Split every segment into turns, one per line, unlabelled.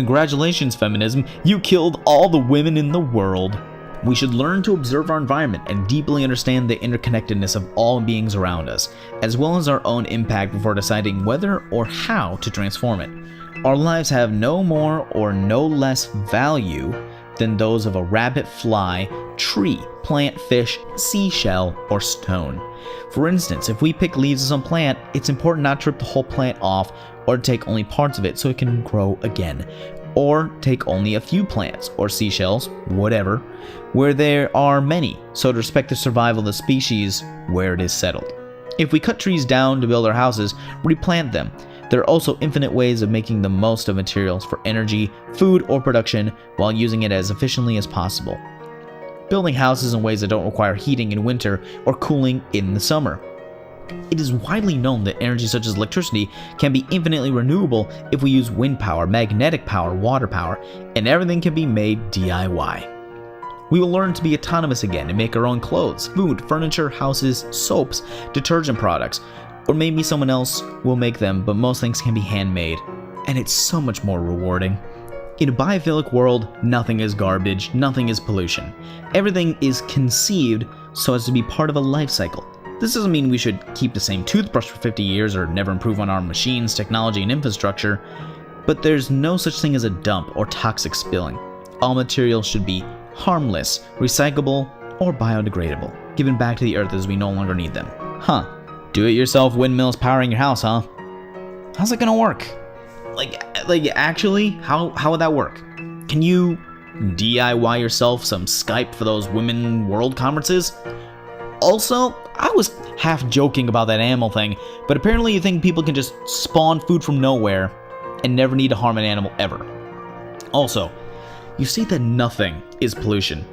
Congratulations, feminism, you killed all the women in the world. We should learn to observe our environment and deeply understand the interconnectedness of all beings around us, as well as our own impact before deciding whether or how to transform it. Our lives have no more or no less value than those of a rabbit, fly, tree, plant, fish, seashell, or stone. For instance, if we pick leaves of some plant, it's important not to rip the whole plant off or to take only parts of it so it can grow again. Or take only a few plants, or seashells, whatever, where there are many, so to respect the survival of the species where it is settled. If we cut trees down to build our houses, replant them. There are also infinite ways of making the most of materials for energy, food, or production while using it as efficiently as possible. Building houses in ways that don't require heating in winter or cooling in the summer. It is widely known that energy such as electricity can be infinitely renewable if we use wind power, magnetic power, water power, and everything can be made DIY. We will learn to be autonomous again and make our own clothes, food, furniture, houses, soaps, detergent products, or maybe someone else will make them, but most things can be handmade, and it's so much more rewarding. In a biophilic world, nothing is garbage, nothing is pollution. Everything is conceived so as to be part of a life cycle. This doesn't mean we should keep the same toothbrush for 50 years or never improve on our machines, technology, and infrastructure, but there's no such thing as a dump or toxic spilling. All materials should be harmless, recyclable, or biodegradable, given back to the earth as we no longer need them. Do-it-yourself windmills powering your house, huh? How's it gonna work? Like actually, how would that work? Can you DIY yourself some Skype for those women world conferences? Also, I was half joking about that animal thing, but apparently you think people can just spawn food from nowhere and never need to harm an animal ever. Also, you say that nothing is pollution.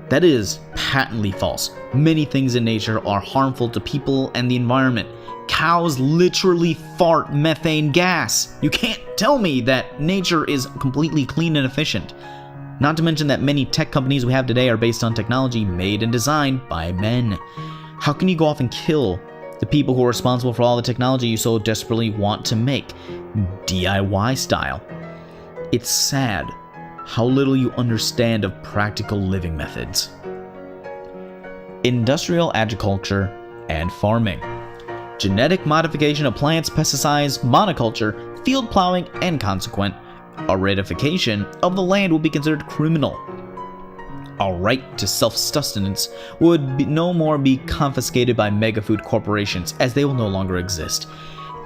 That is patently false. Many things in nature are harmful to people and the environment. Cows literally fart methane gas. You can't tell me that nature is completely clean and efficient. Not to mention that many tech companies we have today are based on technology made and designed by men. How can you go off and kill the people who are responsible for all the technology you so desperately want to make, DIY style? It's sad how little you understand of practical living methods. Industrial agriculture and farming. Genetic modification of plants, pesticides, monoculture, field plowing, and consequent aridification of the land will be considered criminal. Our right to self-sustenance would no more be confiscated by mega-food corporations, as they will no longer exist.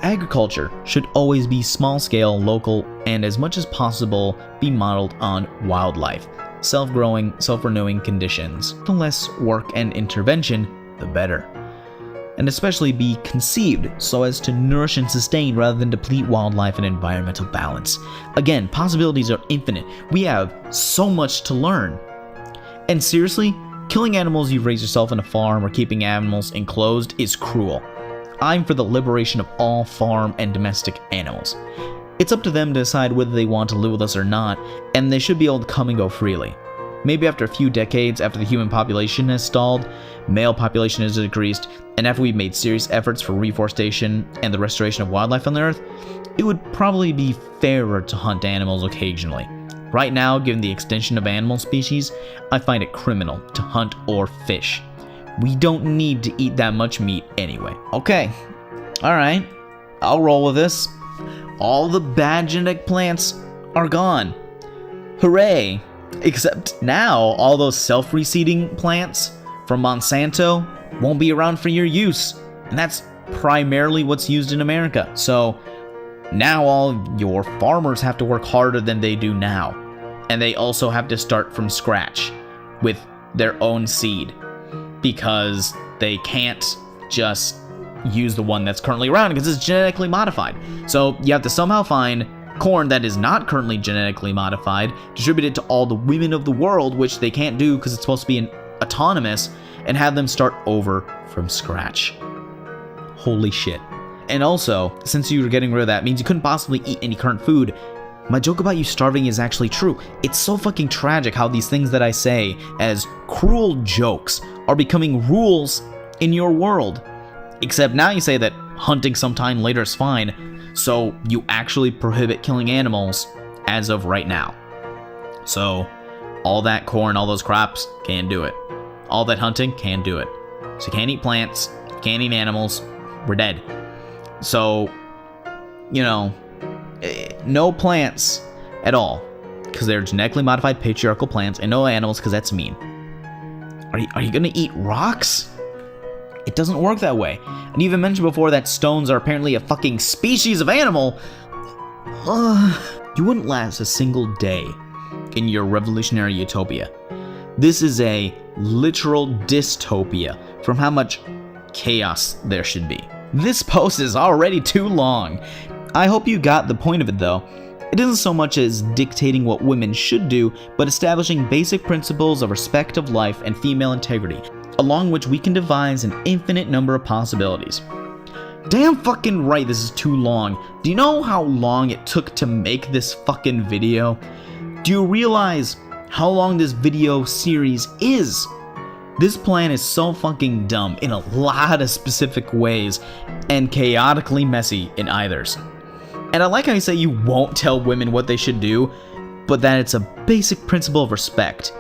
Agriculture should always be small-scale, local, and as much as possible be modeled on wildlife, self-growing, self-renewing conditions. The less work and intervention, the better. And especially be conceived so as to nourish and sustain rather than deplete wildlife and environmental balance. Again, possibilities are infinite. We have so much to learn. And seriously, killing animals you've raised yourself in a farm or keeping animals enclosed is cruel. I'm for the liberation of all farm and domestic animals. It's up to them to decide whether they want to live with us or not, and they should be able to come and go freely. Maybe after a few decades, after the human population has stalled, male population has decreased, and after we've made serious efforts for reforestation and the restoration of wildlife on the earth, it would probably be fairer to hunt animals occasionally. Right now, given the extension of animal species, I find it criminal to hunt or fish. We don't need to eat that much meat anyway. Okay, alright, I'll roll with this. All the bad genetic plants are gone. Hooray! Except now, all those self-reseeding plants from Monsanto won't be around for your use. And that's primarily what's used in America. So now all your farmers have to work harder than they do now. And they also have to start from scratch with their own seed, because they can't just use the one that's currently around because it's genetically modified. So you have to somehow find corn that is not currently genetically modified, distribute it to all the women of the world, which they can't do because it's supposed to be autonomous, and have them start over from scratch. Holy shit. And also, since you were getting rid of that, means you couldn't possibly eat any current food. My joke about you starving is actually true. It's so fucking tragic how these things that I say as cruel jokes are becoming rules in your world. Except now you say that hunting sometime later is fine, so you actually prohibit killing animals as of right now. So all that corn, all those crops, can't do it. All that hunting, can't do it. So you can't eat plants, can't eat animals, we're dead. So, no plants at all, because they're genetically modified patriarchal plants, and no animals, because that's mean. Are you gonna eat rocks? It doesn't work that way. And you even mentioned before that stones are apparently a fucking species of animal. You wouldn't last a single day in your revolutionary utopia. This is a literal dystopia from how much chaos there should be. This post is already too long. I hope you got the point of it though. It isn't so much as dictating what women should do, but establishing basic principles of respect of life and female integrity, along which we can devise an infinite number of possibilities. Damn fucking right, this is too long. Do you know how long it took to make this fucking video? Do you realize how long this video series is? This plan is so fucking dumb in a lot of specific ways and chaotically messy in others. And I like how you say you won't tell women what they should do, but that it's a basic principle of respect.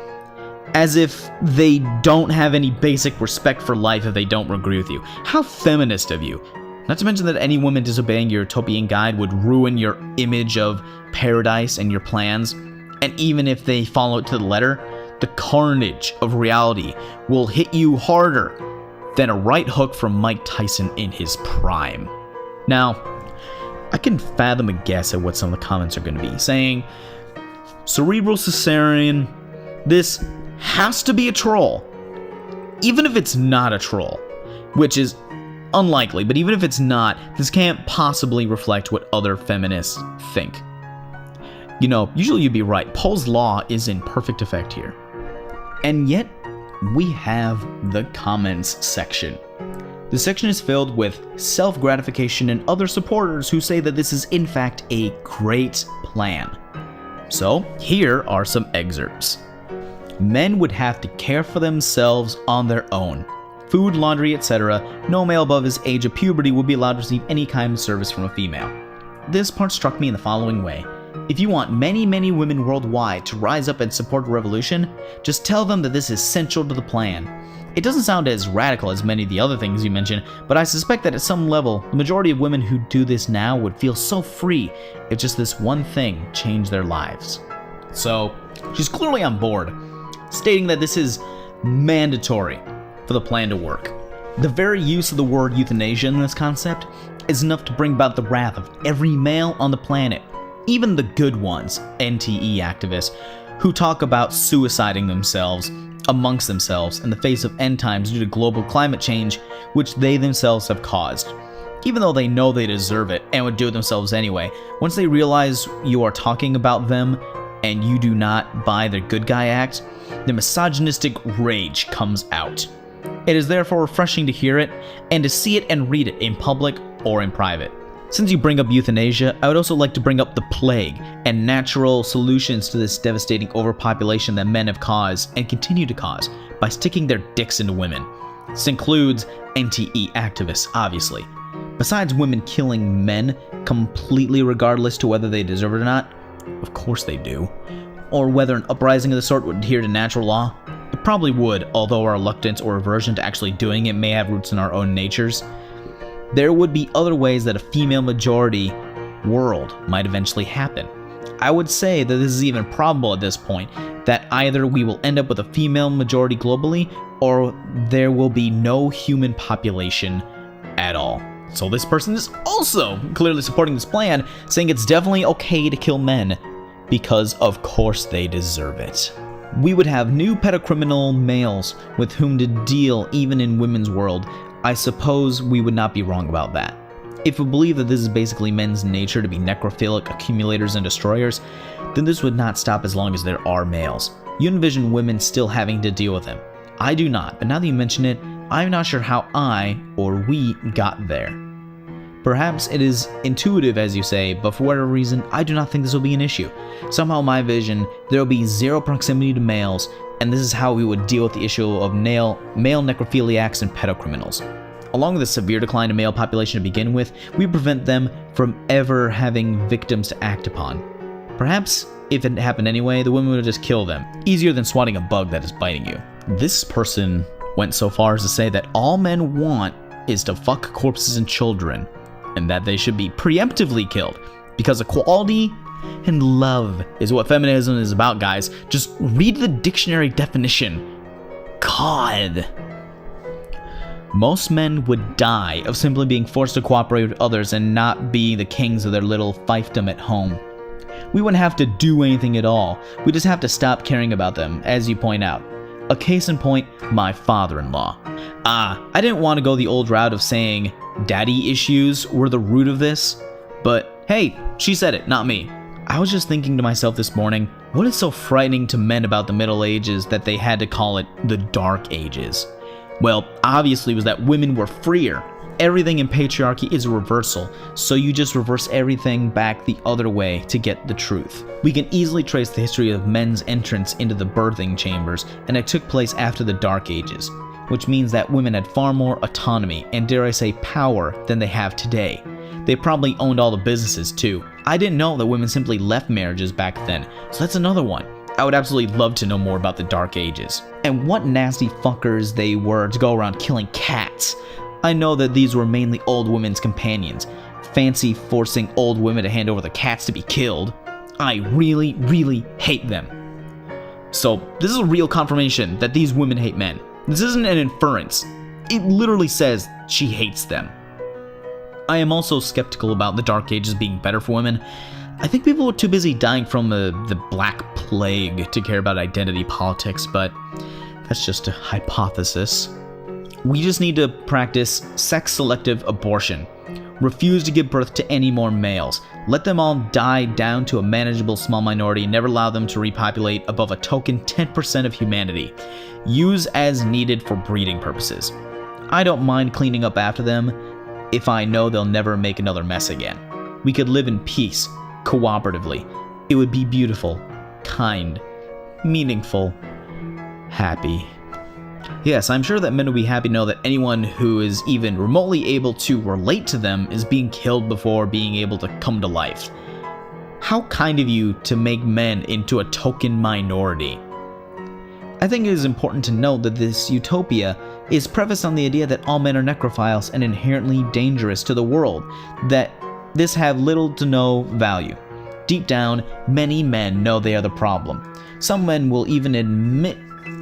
As if they don't have any basic respect for life if they don't agree with you. How feminist of you. Not to mention that any woman disobeying your utopian guide would ruin your image of paradise and your plans. And even if they follow it to the letter, the carnage of reality will hit you harder than a right hook from Mike Tyson in his prime. Now, I can fathom a guess at what some of the comments are going to be, saying, cerebral cesarean, this has to be a troll. Even if it's not a troll, which is unlikely, but even if it's not, this can't possibly reflect what other feminists think. Usually you'd be right. Poe's law is in perfect effect here. And yet, we have the comments section. The section is filled with self-gratification and other supporters who say that this is in fact a great plan. So, here are some excerpts. Men would have to care for themselves on their own. Food, laundry, etc. No male above his age of puberty would be allowed to receive any kind of service from a female. This part struck me in the following way. If you want many, many women worldwide to rise up and support a revolution, just tell them that this is central to the plan. It doesn't sound as radical as many of the other things you mentioned, but I suspect that at some level, the majority of women who do this now would feel so free if just this one thing changed their lives. So, she's clearly on board, stating that this is mandatory for the plan to work. The very use of the word euthanasia in this concept is enough to bring about the wrath of every male on the planet, even the good ones, NTE activists, who talk about suiciding themselves amongst themselves in the face of end times due to global climate change, which they themselves have caused. Even though they know they deserve it and would do it themselves anyway, once they realize you are talking about them and you do not buy their good guy act, the misogynistic rage comes out. It is therefore refreshing to hear it and to see it and read it in public or in private. Since you bring up euthanasia, I would also like to bring up the plague and natural solutions to this devastating overpopulation that men have caused and continue to cause by sticking their dicks into women. This includes NTE activists, obviously. Besides women killing men completely regardless to whether they deserve it or not, of course they do, or whether an uprising of the sort would adhere to natural law, it probably would, although our reluctance or aversion to actually doing it may have roots in our own natures. There would be other ways that a female majority world might eventually happen. I would say that this is even probable at this point, that either we will end up with a female majority globally, or there will be no human population at all. So this person is also clearly supporting this plan, saying it's definitely okay to kill men, because of course they deserve it. We would have new pedocriminal males with whom to deal even in women's world. I suppose we would not be wrong about that. If we believe that this is basically men's nature to be necrophilic accumulators and destroyers, then this would not stop as long as there are males. You envision women still having to deal with them. I do not, but now that you mention it, I'm not sure how I or we got there. Perhaps it is intuitive as you say, but for whatever reason, I do not think this will be an issue. Somehow in my vision, there will be zero proximity to males, and this is how we would deal with the issue of male necrophiliacs and pedocriminals. Along with the severe decline in male population to begin with, we prevent them from ever having victims to act upon. Perhaps if it happened anyway, the women would just kill them. Easier than swatting a bug that is biting you. This person went so far as to say that all men want is to fuck corpses and children, and that they should be preemptively killed, because equality and love is what feminism is about, guys. Just read the dictionary definition. God. Most men would die of simply being forced to cooperate with others and not be the kings of their little fiefdom at home. We wouldn't have to do anything at all. We just have to stop caring about them, as you point out. A case in point, my father-in-law. I didn't want to go the old route of saying daddy issues were the root of this, but hey, she said it, not me. I was just thinking to myself this morning, what is so frightening to men about the Middle Ages that they had to call it the Dark Ages? Well, obviously it was that women were freer. Everything in patriarchy is a reversal, so you just reverse everything back the other way to get the truth. We can easily trace the history of men's entrance into the birthing chambers, and it took place after the Dark Ages, which means that women had far more autonomy and, dare I say, power than they have today. They probably owned all the businesses too. I didn't know that women simply left marriages back then, so that's another one. I would absolutely love to know more about the Dark Ages. And what nasty fuckers they were to go around killing cats. I know that these were mainly old women's companions. Fancy forcing old women to hand over the cats to be killed. I really, really hate them. So, this is a real confirmation that these women hate men. This isn't an inference. It literally says she hates them. I am also skeptical about the Dark Ages being better for women. I think people were too busy dying from the Black Plague to care about identity politics, but that's just a hypothesis. We just need to practice sex-selective abortion. Refuse to give birth to any more males. Let them all die down to a manageable small minority and never allow them to repopulate above a token 10% of humanity. Use as needed for breeding purposes. I don't mind cleaning up after them if I know they'll never make another mess again. We could live in peace, cooperatively. It would be beautiful, kind, meaningful, happy. Yes, I'm sure that men would be happy to know that anyone who is even remotely able to relate to them is being killed before being able to come to life. How kind of you to make men into a token minority. I think it is important to note that this utopia is prefaced on the idea that all men are necrophiles and inherently dangerous to the world, that this have little to no value. Deep down, many men know they are the problem. Some men will even admit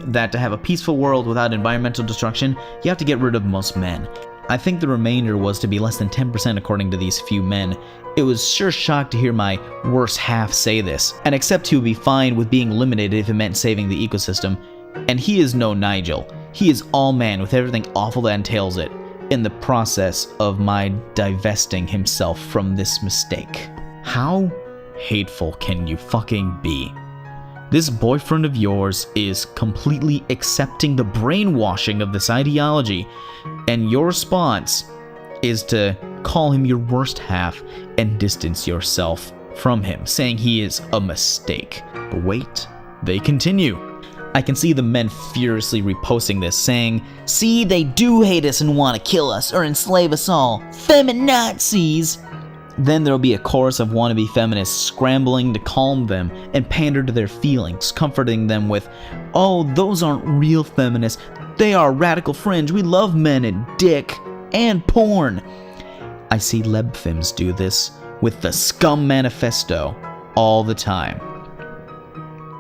that to have a peaceful world without environmental destruction, you have to get rid of most men. I think the remainder was to be less than 10% according to these few men. It was sure shock to hear my worse half say this, and accept he would be fine with being eliminated if it meant saving the ecosystem. And he is no Nigel. He is all man with everything awful that entails it, in the process of my divesting himself from this mistake. How hateful can you fucking be? This boyfriend of yours is completely accepting the brainwashing of this ideology, and your response is to call him your worst half and distance yourself from him, saying he is a mistake. But wait, they continue. I can see the men furiously reposting this, saying, "See, they do hate us and want to kill us or enslave us all. Feminazis!" Then there'll be a chorus of wannabe feminists scrambling to calm them and pander to their feelings, comforting them with, "Oh, those aren't real feminists. They are radical fringe. We love men and dick and porn." I see lebfems do this with the Scum Manifesto all the time.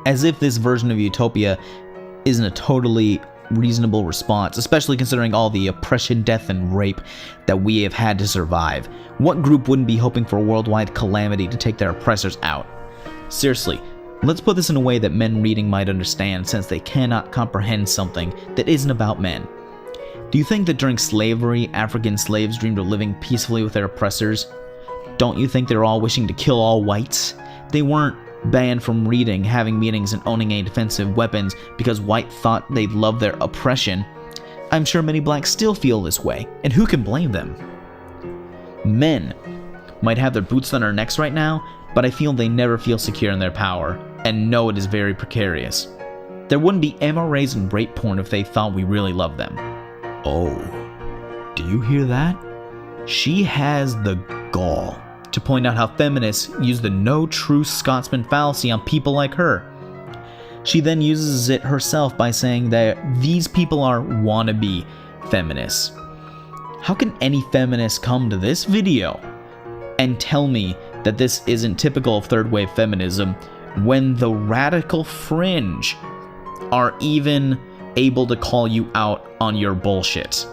As if this version of Utopia isn't a totally reasonable response, especially considering all the oppression, death, and rape that we have had to survive. What group wouldn't be hoping for a worldwide calamity to take their oppressors out? Seriously, let's put this in a way that men reading might understand, since they cannot comprehend something that isn't about men. Do you think that during slavery, African slaves dreamed of living peacefully with their oppressors? Don't you think they're all wishing to kill all whites? They weren't banned from reading, having meetings, and owning any defensive weapons because white thought they'd love their oppression. I'm sure many blacks still feel this way, and who can blame them? Men might have their boots on their necks right now, but I feel they never feel secure in their power, and know it is very precarious. There wouldn't be MRAs and rape porn if they thought we really loved them. Oh, do you hear that? She has the gall to point out how feminists use the no true Scotsman fallacy on people like her. She then uses it herself by saying that these people are wannabe feminists. How can any feminist come to this video and tell me that this isn't typical of third wave feminism when the radical fringe are even able to call you out on your bullshit?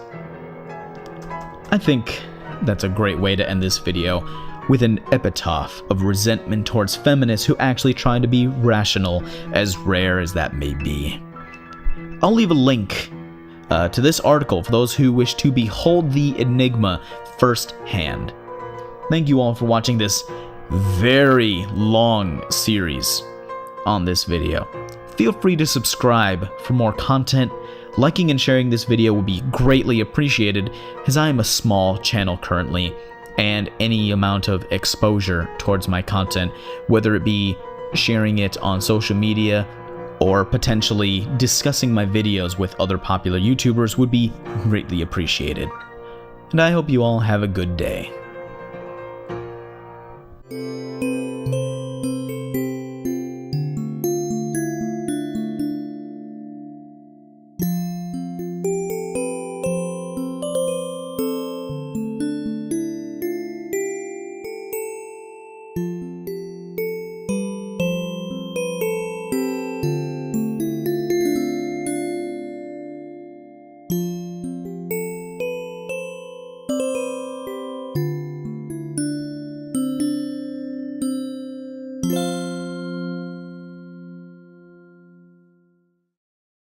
I think that's a great way to end this video, with an epitaph of resentment towards feminists who actually try to be rational, as rare as that may be. I'll leave a link to this article for those who wish to behold the enigma firsthand. Thank you all for watching this very long series on this video. Feel free to subscribe for more content. Liking and sharing this video would be greatly appreciated, as I am a small channel currently, and any amount of exposure towards my content, whether it be sharing it on social media or potentially discussing my videos with other popular YouTubers, would be greatly appreciated. And I hope you all have a good day.